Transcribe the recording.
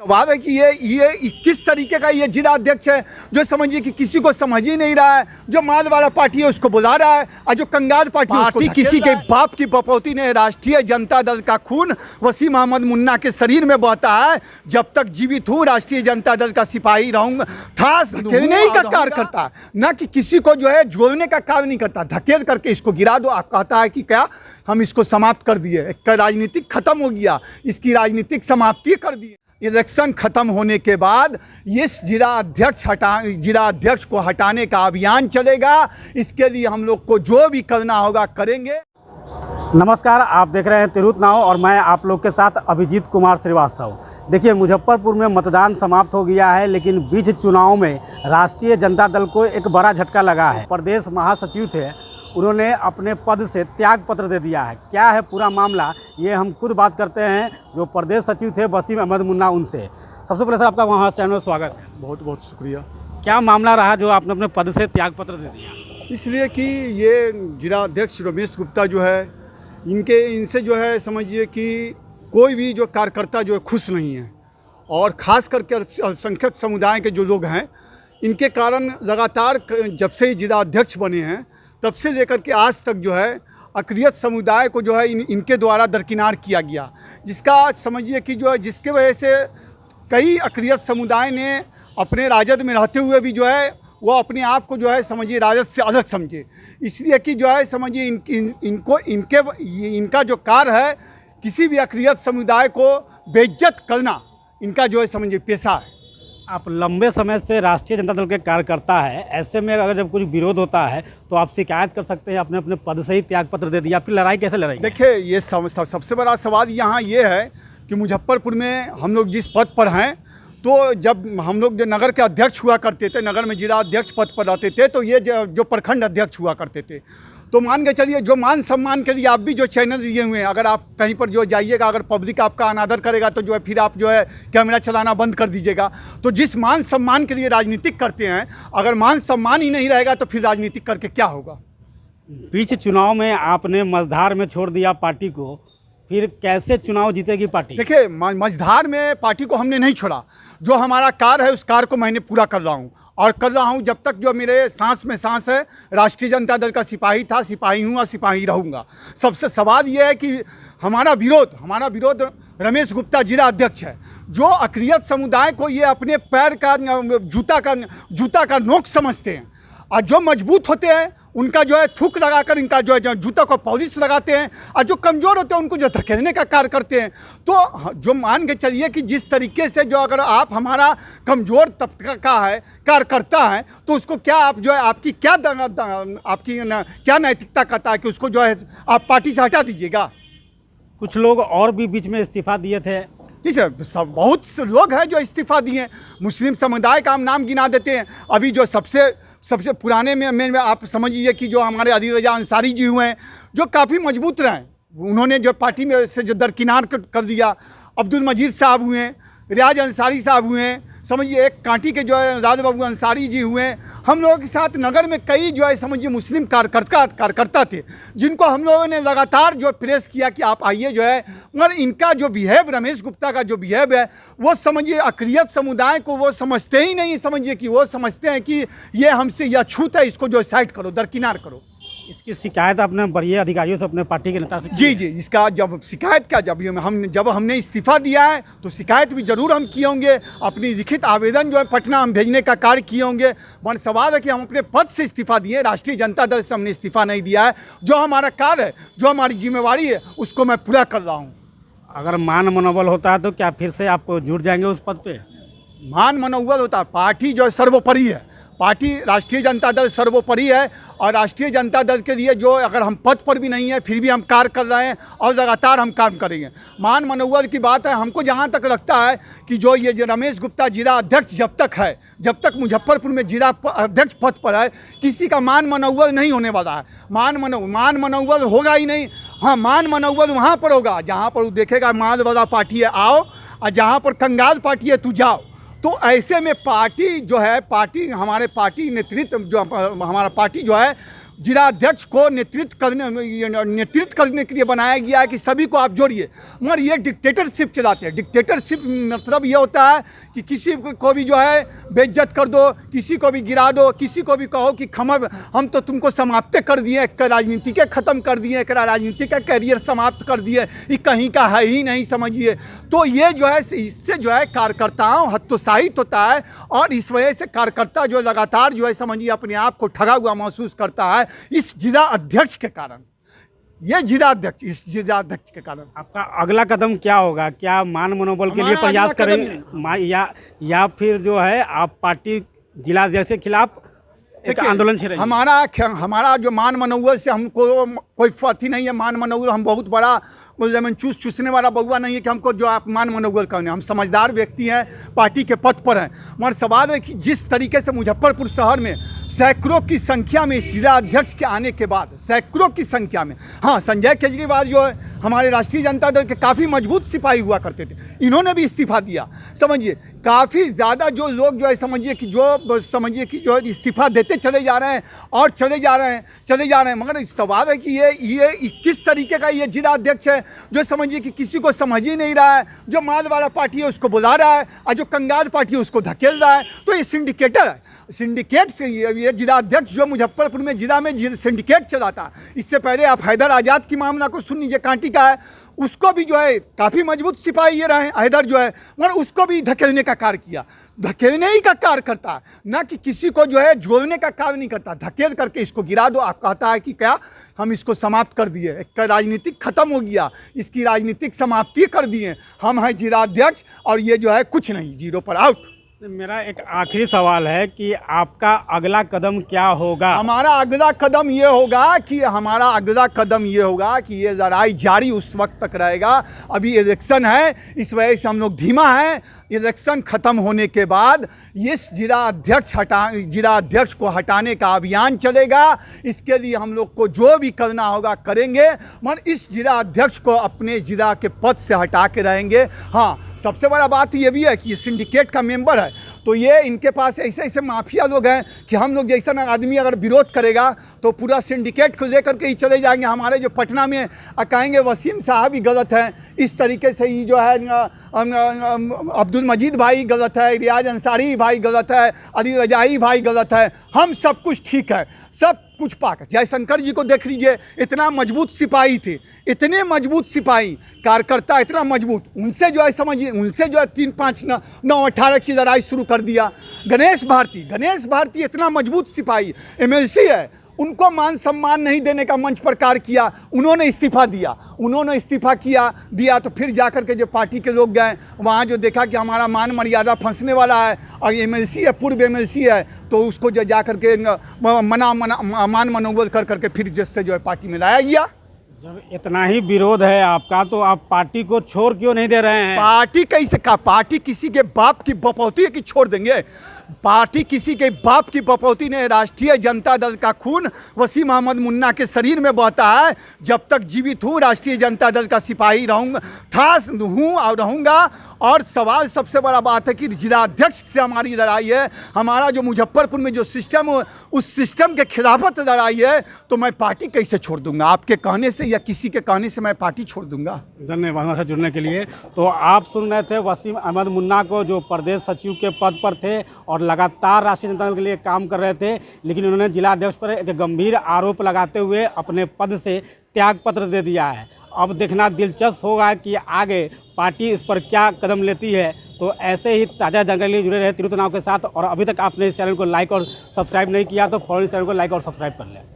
सवाल है कि ये किस तरीके का ये जिला अध्यक्ष है जो समझिए कि किसी को समझ ही नहीं रहा है। जो माल वाला पार्टी है उसको बुला रहा है और जो कंगाल पार्टी है उसको किसी के बाप की बपौती ने। राष्ट्रीय जनता दल का खून वसीम अहमद मुन्ना के शरीर में बहता है। जब तक जीवित हूँ राष्ट्रीय जनता दल का सिपाही रहूंगा। था धकेलने का कार्य करता, न कि किसी को जो है जोड़ने का कार्य नहीं करता। धकेल करके इसको गिरा दो। आप कहता है कि क्या हम इसको समाप्त कर दिए, राजनीतिक खत्म हो गया, इसकी राजनीतिक समाप्ति कर दी। इलेक्शन खत्म होने के बाद इस जिला अध्यक्ष को हटाने का अभियान चलेगा। इसके लिए हम लोग को जो भी करना होगा करेंगे। नमस्कार, आप देख रहे हैं तिरहुत नाव और मैं आप लोग के साथ अभिजीत कुमार श्रीवास्तव। देखिए, मुजफ्फरपुर में मतदान समाप्त हो गया है, लेकिन बीच चुनाव में राष्ट्रीय जनता दल को एक बड़ा झटका लगा है। प्रदेश महासचिव थे, उन्होंने अपने पद से त्याग पत्र दे दिया है। क्या है पूरा मामला, ये हम खुद बात करते हैं जो प्रदेश सचिव थे वसीम अहमद मुन्ना उनसे। सबसे पहले सर, आपका वहाँ चैनल में स्वागत है। बहुत बहुत शुक्रिया। क्या मामला रहा जो आपने अपने पद से त्याग पत्र दे दिया? इसलिए कि ये जिला अध्यक्ष रमेश गुप्ता जो है, इनसे जो है समझिए कि कोई भी जो कार्यकर्ता जो है खुश नहीं है। और ख़ास करके अल्पसंख्यक समुदाय के जो लोग हैं, इनके कारण लगातार जब से जिला अध्यक्ष बने हैं तब से लेकर के आज तक जो है अक़लियत समुदाय को जो है इनके द्वारा दरकिनार किया गया। जिसका समझिए कि जो है जिसके वजह से कई अक़लियत समुदाय ने अपने राजद में रहते हुए भी जो है वो अपने आप को जो है समझिए राजद से अलग समझे। इसलिए कि जो है समझिए इनका जो कार्य है किसी भी अक़लियत समुदाय को बेइज्जत करना इनका जो है समझिए पेशा है। आप लंबे समय से राष्ट्रीय जनता दल के कार्यकर्ता है, ऐसे में अगर जब कुछ विरोध होता है तो आप शिकायत कर सकते हैं। आपने अपने पद से ही त्यागपत्र दे दिया, फिर लड़ाई कैसे लड़ाई? देखिए, ये सबसे बड़ा सवाल यहाँ ये है कि मुजफ्फरपुर में हम लोग जिस पद पर हैं, तो जब हम लोग जो नगर के अध्यक्ष हुआ करते थे, नगर में जिला अध्यक्ष पद पर रहते थे, तो ये जो प्रखंड अध्यक्ष हुआ करते थे, तो मान के चलिए जो मान सम्मान के लिए आप भी जो चैनल दिए हुए हैं, अगर आप कहीं पर जो जाइएगा, अगर पब्लिक आपका अनादर करेगा तो जो है फिर आप जो है कैमरा चलाना बंद कर दीजिएगा। तो जिस मान सम्मान के लिए राजनीतिक करते हैं, अगर मान सम्मान ही नहीं रहेगा तो फिर राजनीतिक करके क्या होगा? बीच चुनाव में आपने मझधार में छोड़ दिया पार्टी को, फिर कैसे चुनाव जीतेगी पार्टी? देखिए, मझधार में पार्टी को हमने नहीं छोड़ा। जो हमारा कार्य है उस कार्य को मैंने पूरा कर रहा हूँ और कर रहा हूँ। जब तक जो मेरे सांस में सांस है, राष्ट्रीय जनता दल का सिपाही था, सिपाही हूँ और सिपाही रहूँगा। सबसे सवाल ये है कि हमारा विरोध रमेश गुप्ता जिला अध्यक्ष है, जो अक़लियत समुदाय को ये अपने पैर का जूता का नोक समझते हैं और जो मजबूत होते हैं उनका जो है थूक लगाकर इनका जो है जूता को पॉलिश लगाते हैं और जो कमज़ोर होते हैं उनको जो धकेलने का कार्य करते हैं। तो जो मान के चलिए कि जिस तरीके से जो अगर आप हमारा कमज़ोर तबका का है कार्यकर्ता है, तो उसको क्या आप जो है आपकी क्या नैतिकता कहता है कि उसको जो है आप पार्टी से हटा दीजिएगा? कुछ लोग और भी बीच में इस्तीफा दिए थे। ठीक है, सब बहुत से लोग हैं जो इस्तीफा दिए। मुस्लिम समुदाय का हम नाम गिना देते हैं। अभी जो सबसे पुराने में आप समझिए कि जो हमारे अली रजा अंसारी जी हुए हैं, जो काफ़ी मजबूत रहे, उन्होंने जो पार्टी में से जो दरकिनार कर दिया। अब्दुल मजीद साहब हुए, रियाज अंसारी साहब हुए, समझिए एक कांटी के जो है राज बाबू अंसारी जी हुए। हम लोगों के साथ नगर में कई जो है समझिए मुस्लिम कार्यकर्ता थे, जिनको हम लोगों ने लगातार जो प्रेस किया कि आप आइए जो है। मगर इनका जो बिहेव, रमेश गुप्ता का जो बिहेव है, वो समझिए अक़लियत समुदाय को वो समझते ही नहीं। समझिए कि वो समझते हैं कि ये हमसे यह छूत है, इसको जो साइड करो, दरकिनार करो। इसकी शिकायत आपने बढ़िया अधिकारियों से, अपने पार्टी के नेता से की? जी, इसका जब शिकायत का जब हमने इस्तीफा दिया है तो शिकायत भी ज़रूर हम किए होंगे। अपनी लिखित आवेदन जो है पटना हम भेजने का कार्य किए होंगे। बन सवाल है कि हम अपने पद से इस्तीफा दिए, राष्ट्रीय जनता दल से हमने इस्तीफा नहीं दिया है। जो हमारा कार्य है, जो हमारी जिम्मेवारी है, उसको मैं पूरा कर रहा हूँ। अगर मान मनोबल होता है तो क्या फिर से आप जुड़ जाएंगे उस पद पे? मान मनोबल होता है, पार्टी जो है सर्वोपरि है। पार्टी राष्ट्रीय जनता दल सर्वोपरि है और राष्ट्रीय जनता दल के लिए जो अगर हम पद पर भी नहीं है फिर भी हम कार्य कर रहे हैं और लगातार हम काम करेंगे। मान मनोबल की बात है, हमको जहाँ तक लगता है कि जो ये जो रमेश गुप्ता जिला अध्यक्ष जब तक मुजफ्फरपुर में जिला अध्यक्ष पद पर है, किसी का मान मनोबल नहीं होने वाला है। मान मनोबल होगा ही नहीं। हाँ, मान मनोबल वहाँ पर होगा जहाँ पर वो देखेगा माल वाला पार्टी है आओ, और जहाँ पर कंगाल पार्टी है तू जाओ। तो ऐसे में पार्टी जो है, हमारे पार्टी नेतृत्व जो हमारा पार्टी जो है जिला अध्यक्ष को नेतृत्व करने के लिए बनाया गया है कि सभी को आप जोड़िए, मगर ये डिक्टेटरशिप चलाते हैं। डिक्टेटरशिप मतलब ये होता है कि किसी को भी जो है बेइज्जत कर दो, किसी को भी गिरा दो, किसी को भी कहो कि हम तो तुमको समाप्त कर दिए, एक राजनीति के ख़त्म कर दिए, एक राजनीति का कैरियर समाप्त कर दिए, ये कहीं का है ही नहीं, समझिए। तो ये जो है इससे जो है कार्यकर्ताओं हतोत्साहित होता है, और इस वजह से कार्यकर्ता जो लगातार जो है समझिए अपने आप को ठगा हुआ महसूस करता है इस जिला अध्यक्ष के कारण। ये जिला अध्यक्ष, इस जिला अध्यक्ष के कारण आपका अगला कदम क्या होगा? क्या मान मनोबल के लिए प्रयास करेंगे या फिर जो है आप पार्टी जिला अध्यक्ष के खिलाफ एक आंदोलन छेड़ेंगे? हमारा जो मान मनोबल से हमको कोई फर्क नहीं है। मान मनोबल, हम बहुत बड़ा चूसने वाला बउआ नहीं है कि हमको जो आप मान मनोबल करने। हम समझदार व्यक्ति हैं, पार्टी के पद पर हैं, मगर सवाल है कि जिस तरीके से मुजफ्फरपुर शहर में सैकड़ों की संख्या में इस जिला अध्यक्ष के आने के बाद, सैकड़ों की संख्या में, हाँ, संजय केजरीवाल जो है हमारे राष्ट्रीय जनता दल के काफ़ी मजबूत सिपाही हुआ करते थे, इन्होंने भी इस्तीफा दिया। समझिए काफ़ी ज़्यादा जो लोग जो है समझिए कि जो इस्तीफा देते चले जा रहे हैं और चले जा रहे हैं। मगर सवाल है कि ये किस तरीके का ये जिला अध्यक्ष है जो समझिए कि किसी को समझ ही नहीं रहा है, जो माल वाला पार्टी है उसको बुला रहा है और जो कंगाल पार्टी है उसको धकेल रहा है। तो ये सिंडिकेटर है। सिंडिकेट से ये जिला अध्यक्ष जो मुजफ्फरपुर में जिला में सिंडिकेट चलाता। इससे पहले आप हैदर आज़ाद की मामला को सुन लीजिए, कांटी का है, उसको भी जो है काफ़ी मजबूत सिपाही ये रहे हैदर जो है, मगर उसको भी धकेलने का कार्य किया। धकेलने ही का कार्य करता है, ना कि किसी को जो है जोड़ने का कार्य नहीं करता। धकेल करके इसको गिरा दो, आप कहता है कि क्या हम इसको समाप्त कर दिए, एक राजनीतिक खत्म हो गया, इसकी राजनीतिक समाप्ति कर दिए। हम हैं जिला अध्यक्ष और ये जो है कुछ नहीं, जीरो पर आउट। मेरा एक आखिरी सवाल है कि आपका अगला कदम क्या होगा? हमारा अगला कदम ये होगा कि ये लड़ाई जारी उस वक्त तक रहेगा। अभी इलेक्शन है, इस वजह से हम लोग धीमा हैं। इलेक्शन ख़त्म होने के बाद इस जिला अध्यक्ष को हटाने का अभियान चलेगा। इसके लिए हम लोग को जो भी करना होगा करेंगे, मगर इस जिला अध्यक्ष को अपने जिला के पद से हटा के रहेंगे। हाँ, सबसे बड़ा बात ये भी है कि ये सिंडिकेट का मेंबर है, तो ये इनके पास ऐसे माफिया लोग हैं कि हम लोग जैसा आदमी अगर विरोध करेगा तो पूरा सिंडिकेट को लेकर के ही चले जाएंगे। हमारे जो पटना में कहेंगे वसीम साहब ही गलत हैं, इस तरीके से ही जो है अब्दुल मजीद भाई गलत है, रियाज अंसारी भाई गलत है, अली रजाई भाई गलत है, हम सब कुछ ठीक है, सब कुछ पाक। जयशंकर जी को देख लीजिए, इतना मजबूत सिपाही थे, इतने मजबूत सिपाही, कार्यकर्ता इतना मजबूत, उनसे जो है समझिए, उनसे जो है 3, 5, 9, 18 की लड़ाई शुरू कर दिया। गणेश भारती इतना मजबूत सिपाही, MLC है, उनको मान सम्मान नहीं देने का मंच पर कार्य किया, उन्होंने इस्तीफा दिया तो फिर जाकर के जो पार्टी के लोग गए वहाँ जो देखा कि हमारा मान मर्यादा फंसने वाला है और MLC है, पूर्व MLC है, तो उसको जो जाकर के मान मनोबल कर करके फिर जिससे जो है पार्टी में लाया गया। जब इतना ही विरोध है आपका तो आप पार्टी को छोड़ क्यों नहीं दे रहे हैं? पार्टी कैसे का? पार्टी किसी के बाप की बपौती है कि छोड़ देंगे? पार्टी किसी के बाप की बपौती नहीं। राष्ट्रीय जनता दल का खून वसीम अहमद मुन्ना के शरीर में बहता है। जब तक जीवित हूँ राष्ट्रीय जनता दल का सिपाही हूँ और रहूँगा। और सवाल सबसे बड़ा बात है कि जिला अध्यक्ष से हमारी लड़ाई है। हमारा जो मुजफ्फरपुर में जो सिस्टम, उस सिस्टम के खिलाफत लड़ाई है, तो मैं पार्टी कैसे छोड़ दूंगा? आपके कहने से या किसी के कहने से मैं पार्टी छोड़ दूंगा? धन्यवाद हमसे जुड़ने के लिए। तो आप सुन रहे थे वसीम अहमद मुन्ना को, जो प्रदेश सचिव के पद पर थे और लगातार राष्ट्रीय जनता दल के लिए काम कर रहे थे, लेकिन उन्होंने जिला अध्यक्ष पर एक गंभीर आरोप लगाते हुए अपने पद से त्यागपत्र दे दिया है। अब देखना दिलचस्प होगा कि आगे पार्टी इस पर क्या कदम लेती है। तो ऐसे ही ताज़ा जानकारी के लिए जुड़े रहे तिरुत नाव के साथ। और अभी तक आपने इस चैनल को लाइक और सब्सक्राइब नहीं किया तो फौरन इस चैनल को लाइक और सब्सक्राइब कर लें।